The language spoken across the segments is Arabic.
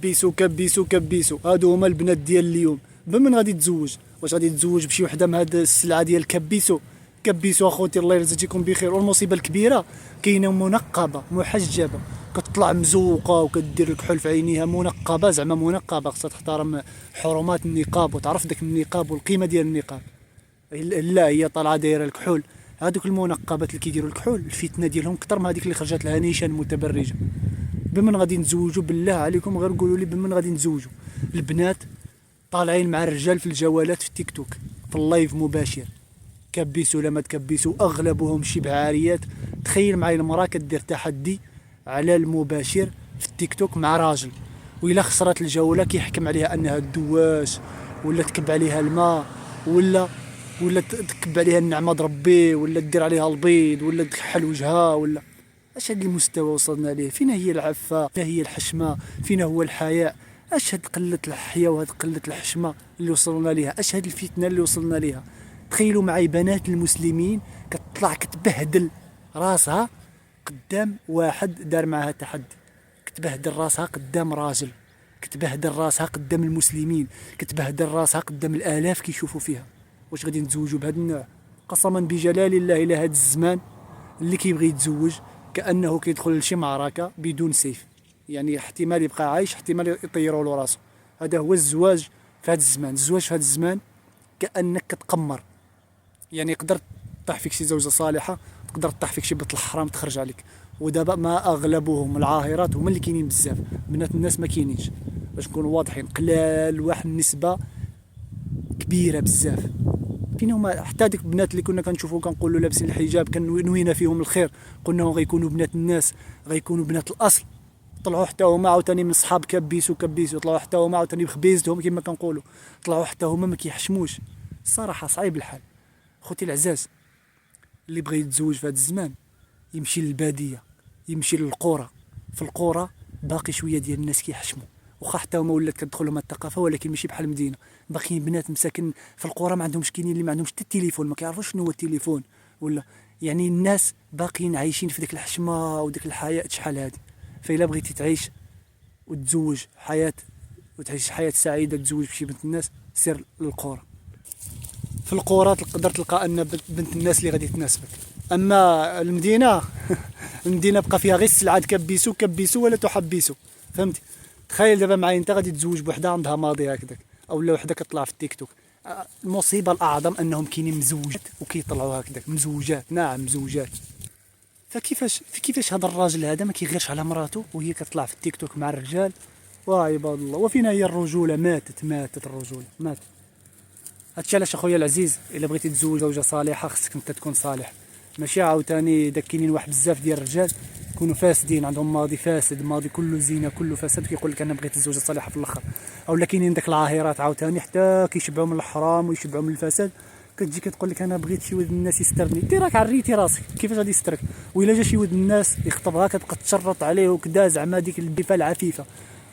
كبيسو هادو هما البنات ديال اليوم. بمن غادي تزوج؟ واش غادي تزوج بشي وحده من هاد السلعه ديال كبيسو اخوتي الله يرزقكم بخير. والمصيبه الكبيره كاينه منقبه محجبه كتطلع مزوقه وكدير الكحول في عينيها، منقبه زعما منقبه، خصها تحترم حرمات النقاب وتعرف داك النقاب والقيمه ديال النقاب. لا هي طالعه دايره الكحول. هذوك المنقبات اللي كيديروا الكحول الفتنه ديالهم كثر من هذيك اللي خرجت لها نيشان متبرجه. بمن غادي نتزوجوا؟ بالله عليكم غير قولوا لي بمن غادي نتزوجوا. البنات طالعين مع الرجال في الجوالات في التيك توك في اللايف مباشر، كبيسوا ولا ما تكبيسوا اغلبهم شبه عاريات. تخيل معايا المراه كدير تحدي على المباشر في التيك توك مع راجل، وإلا خسرت الجوله كيحكم عليها انها دواش ولا تكب عليها الماء ولا تكب عليها النعمه ربي ولا دير عليها البيض ولا تكحل وجهها ولا. اش هاد المستوى وصلنا ليه؟ فين هي العفه؟ فين هي الحشمه؟ فين هو الحياء؟ اش هاد قله الحياء وهاد قله الحشمه اللي وصلنا ليها؟ اش هاد الفتنه اللي وصلنا ليها؟ تخيلوا معي بنات المسلمين كتطلع كتبهدل راسها قدام واحد دار معها تحدي، كتبهدل راسها قدام راجل، كتبهدل راسها قدام المسلمين، كتبهدل راسها قدام الالاف كيشوفوا فيها. واش غادي نتزوجوا بهذا النوع؟ قسما بجلال الله الى هذا الزمان اللي كيبغي يتزوج كانه كيدخل لشي معركه بدون سيف، يعني احتمال يبقى عايش احتمال يطيروا له راسه. هذا هو الزواج في هذا الزمان. الزواج في هذا الزمان كانك كتقمر، يعني يقدر طيح فيك شي زوجه صالحه، تقدر طيح فيك شي بنت الحرام تخرج عليك. ودابا ما اغلبهم العاهرات هما اللي كاينين بزاف، بنات الناس ما كاينينش، باش نكونوا واضحين قلال واحد النسبه كبيره بزاف. فين هما حتى ديك البنات اللي كنا كنشوفوا كنقولوا لابسين الحجاب كان نوينا فيهم الخير، قلنا غيكونوا بنات الناس، غيكونوا بنات الاصل، طلعوا حتى هما عاوتاني من صحاب كبيسو طلعوا حتى هما عاوتاني بخبيزتهم كما كنقولوا، طلعوا حتى هما ما كيحشموش. الصراحه صعيب الحال. خوتي العزاز، اللي بغى يتزوج في هذا الزمان يمشي للباديه، يمشي للقرى. في القرى باقي شويه ديال الناس كيحشموا، واخا حتى هما ولات كتدخل لهم الثقافه ولكن ماشي بحال المدينه. باقيين بنات مساكن في القرى ما عندهمش، كاينين اللي ما عندهمش حتى التليفون، ما كيعرفوش شنو هو التليفون ولا، يعني الناس باقيين عايشين في ديك الحشمه وديك الحياه شحال هادي. فإلا بغيتي تعيش وتزوج حياه وتعيش حياه سعيده تزوج بشي بنت الناس، سير للقرى. في القرى تقدر تلقى ان بنت الناس اللي غادي تناسبك. اما المدينه المدينه بقى فيها غير السلعه كبيسو ولا تحبيسو، فهمتي؟ تخيل دابا معايا انت غادي تزوج بوحده عندها ماضي هكذاك، او لا وحده كتطلع في التيك توك. المصيبه الاعظم انهم كاينين مزوجات وكيطلعوا هكذاك مزوجات، نعم مزوجات. فكيفاش هذا الراجل هذا ما كيغيرش على مراته وهي كتطلع في التيك توك مع الرجال؟ وعباد الله، وفينا هي الرجوله؟ ماتت الرجوله، ماتت. هادشي علاش اخويا العزيز الا بغيتي تزوج زوجه صالحه خصك انت تكون صالح، ماشي عاوتاني داك كاينين واحد بزاف ديال الرجال يكونوا فاسدين، عندهم ماضي فاسد، ماضي كله زينه كله فساد، كيقول لك انا بغيت الزوجه الصالحه في الاخر. اولا كاينين داك العاهرات عاوتاني حتى كيشبعوا من الحرام ويشبعوا من الفساد، كتجي كتقول لك انا بغيت شي ولد الناس يسترني. انت راك عريتي راسك، كيفاش غادي يسترك؟ وإلا جا شي ولد الناس يخطبها كتبقى تشرط عليه وكذا، زعما ديك البيفه العفيفه،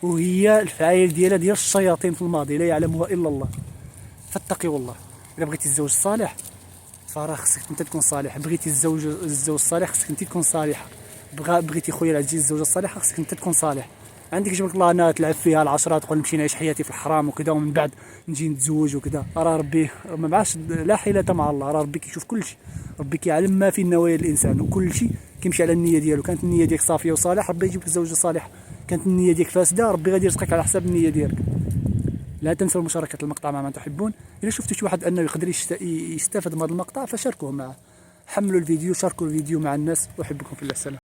وهي الفعايل ديالها ديال الشياطين في الماضي لا يعلمها الا الله. فاتقوا الله. الا بغيتي الزوج الصالح فراه خصك انت تكون صالح، بغيتي الزوج الصالح خصك انت تكون صالحه، بغيتي خويا العزيز الزوجه الصالحه خصك انت تكون صالح. عندك جبرك الله انا تلعب فيها العشرة تقول نمشي نعيش حياتي في الحرام وكذا ومن بعد نجي نتزوج وكذا، راه ربي ما معاش لا حيلة مع الله، راه ربي كيشوف كل شيء، ربي كيعلم ما في نوايا الانسان وكل شيء كيمشي على النيه ديالو. كانت النيه ديالك صافيه وصالح ربي يجيب لك زوجه صالحه، كانت النيه ديالك فاسده ربي غادي يرزقك على حساب النيه ديالك. لا تنسوا مشاركة المقطع مع من تحبون. إذا شفتوا شي واحد أنه يقدر يستفاد من هذا المقطع فشاركوه معه، حملوا الفيديو، شاركوا الفيديو مع الناس. أحبكم في الله، سلام.